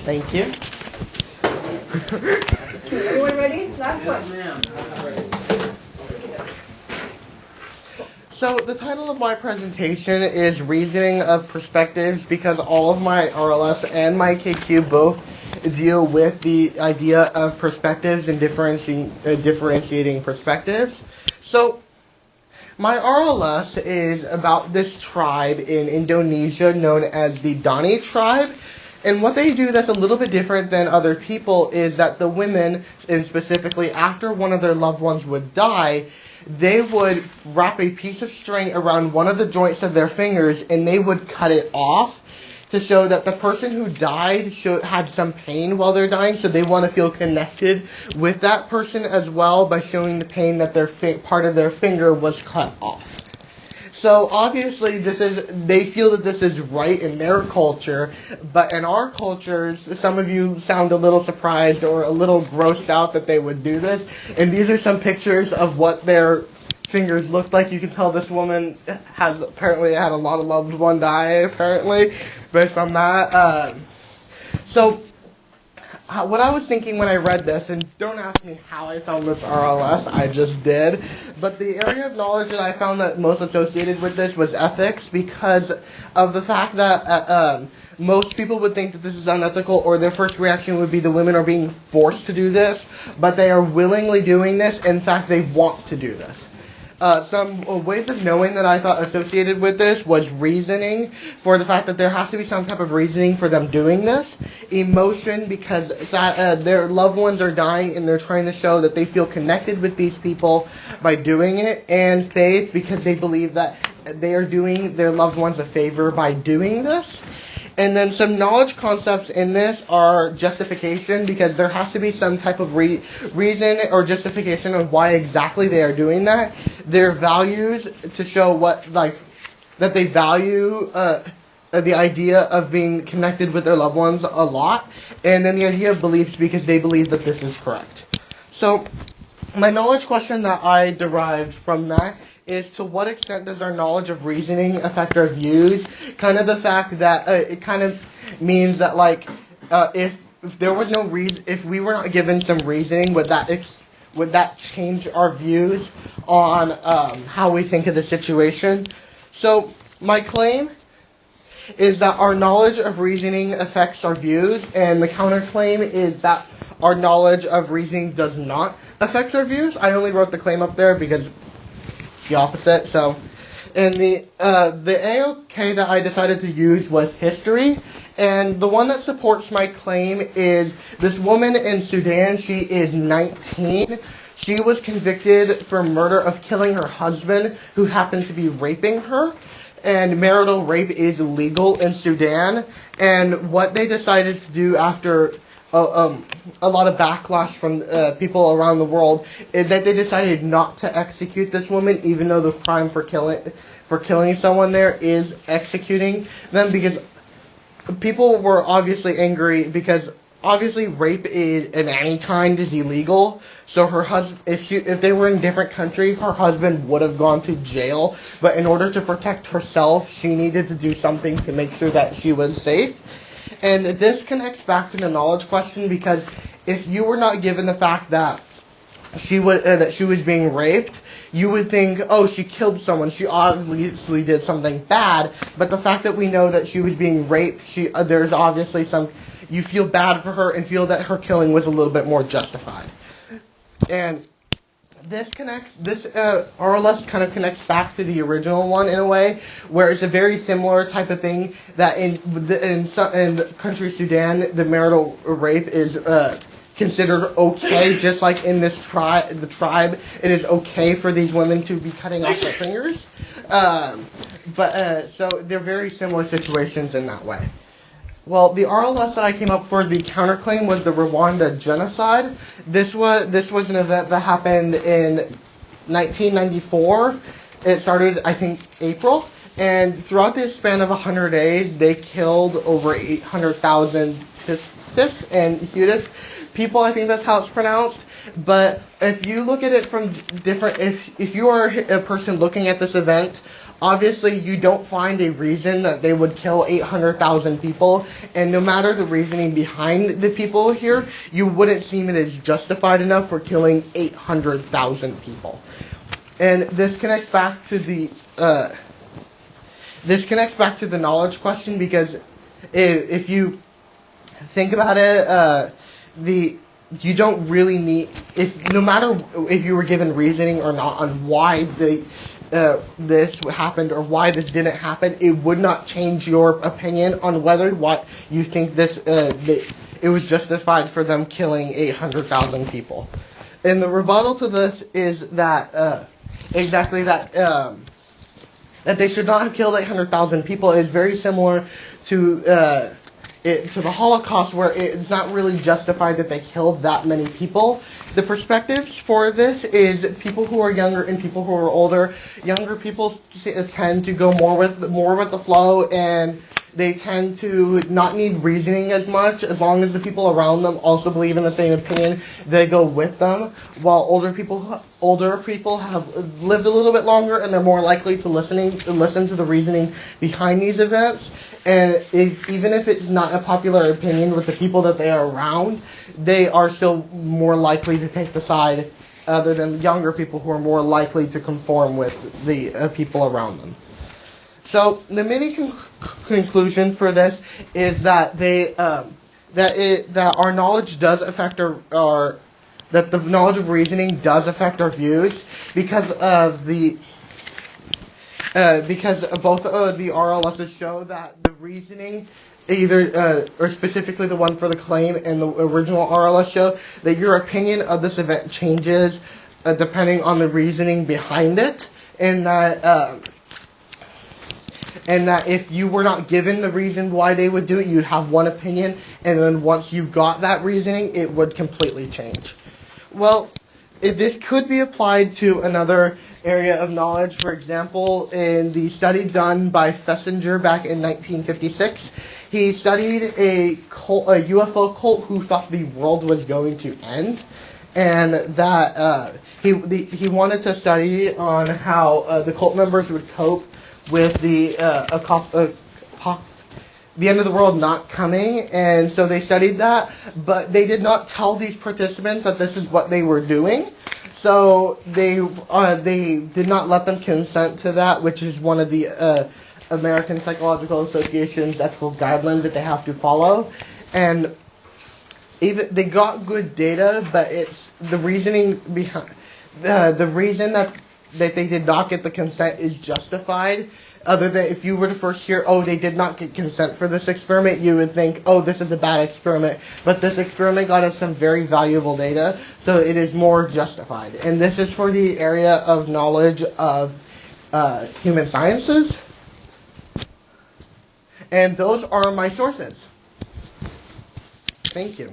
Thank you. Everyone ready? Last one. Ma'am. So the title of my presentation is Reasoning of Perspectives, because all of my RLS and my KQ both deal with the idea of perspectives and differentiating perspectives. So my RLS is about this tribe in Indonesia known as the Dani tribe. And what they do that's a little bit different than other people is that the women, and specifically after one of their loved ones would die, they would wrap a piece of string around one of the joints of their fingers and they would cut it off to show that the person who died had some pain while they're dying, so they want to feel connected with that person as well by showing the pain that their part of their finger was cut off. So obviously they feel that this is right in their culture, but in our cultures, some of you sound a little surprised or a little grossed out that they would do this. And these are some pictures of what their fingers looked like. You can tell this woman has apparently had a lot of loved one die, apparently, based on that. So what I was thinking when I read this, and don't ask me how I found this RLS, I just did, but the area of knowledge that I found that most associated with this was ethics, because of the fact that most people would think that this is unethical, or their first reaction would be the women are being forced to do this, but they are willingly doing this. In fact, they want to do this. Some ways of knowing that I thought associated with this was reasoning, for the fact that there has to be some type of reasoning for them doing this. Emotion, because their loved ones are dying and they're trying to show that they feel connected with these people by doing it. And faith, because they believe that they are doing their loved ones a favor by doing this. And then some knowledge concepts in this are justification, because there has to be some type of reason or justification of why exactly they are doing that. Their values, to show that they value the idea of being connected with their loved ones a lot. And then the idea of beliefs, because they believe that this is correct. So my knowledge question that I derived from that is, to what extent does our knowledge of reasoning affect our views? Kind of the fact that it kind of means that, if there was no reason, if we were not given some reasoning, would that change our views on how we think of the situation? So my claim is that our knowledge of reasoning affects our views, and the counterclaim is that our knowledge of reasoning does not affect our views. I only wrote the claim up there because the opposite. So, and the AOK that I decided to use was history, and the one that supports my claim is this woman in Sudan. She is 19. She was convicted for murder of killing her husband, who happened to be raping her, and marital rape is illegal in Sudan. And what they decided to do after a lot of backlash from people around the world is that they decided not to execute this woman, even though the crime for killing someone there is executing them, because people were obviously angry, because obviously rape in any kind is illegal. So her husband, if they were in a different country, her husband would have gone to jail. But in order to protect herself, she needed to do something to make sure that she was safe. And this connects back to the knowledge question, because if you were not given the fact that she was being raped, you would think, oh, she killed someone. She obviously did something bad. But the fact that we know that she was being raped, there's obviously you feel bad for her and feel that her killing was a little bit more justified. And this RLS kind of connects back to the original one in a way, where it's a very similar type of thing, that in country Sudan, the marital rape is considered okay, just like in the tribe, it is okay for these women to be cutting off their fingers. So they're very similar situations in that way. Well, the RLS that I came up for, the counterclaim, was the Rwanda genocide. This was an event that happened in 1994. It started, I think, April. And throughout this span of 100 days, they killed over 800,000 Tutsis and Hutus people. I think that's how it's pronounced. But if you look at it from different, if you are a person looking at this event obviously you don't find a reason that they would kill 800,000 people, and no matter the reasoning behind the people here, you wouldn't seem it as justified enough for killing 800,000 people. And this connects back to the knowledge question, because if you think about it, you don't really need, no matter if you were given reasoning or not on why this happened or why this didn't happen, it would not change your opinion on whether what you think it was justified for them killing 800,000 people. And the rebuttal to this is that that they should not have killed 800,000 people is very similar to the Holocaust, where it's not really justified that they killed that many people. The perspectives for this is people who are younger and people who are older. Younger people tend to go more with the flow, and they tend to not need reasoning as much. As long as the people around them also believe in the same opinion, they go with them. While older people have lived a little bit longer, and they're more likely to listen to the reasoning behind these events. And even if it's not a popular opinion with the people that they are around, they are still more likely to take the side other than younger people who are more likely to conform with the people around them. So the mini conclusion for this is that that our knowledge does affect that the knowledge of reasoning does affect our views because both of the RLSs show that the reasoning, or specifically the one for the claim and the original RLS show, that your opinion of this event changes depending on the reasoning behind it, and that if you were not given the reason why they would do it, you'd have one opinion, and then once you got that reasoning, it would completely change. Well, this could be applied to another area of knowledge. For example, in the study done by Fessinger back in 1956, he studied a UFO cult who thought the world was going to end, and that he wanted to study on how the cult members would cope with the end of the world not coming, and so they studied that, but they did not tell these participants that this is what they were doing. So they did not let them consent to that, which is one of the American Psychological Association's ethical guidelines that they have to follow. And even they got good data, but it's the reasoning behind the reason that they did not get the consent is justified. Other than if you were to first hear, oh, they did not get consent for this experiment, you would think, oh, this is a bad experiment. But this experiment got us some very valuable data, so it is more justified. And this is for the area of knowledge of human sciences. And those are my sources. Thank you.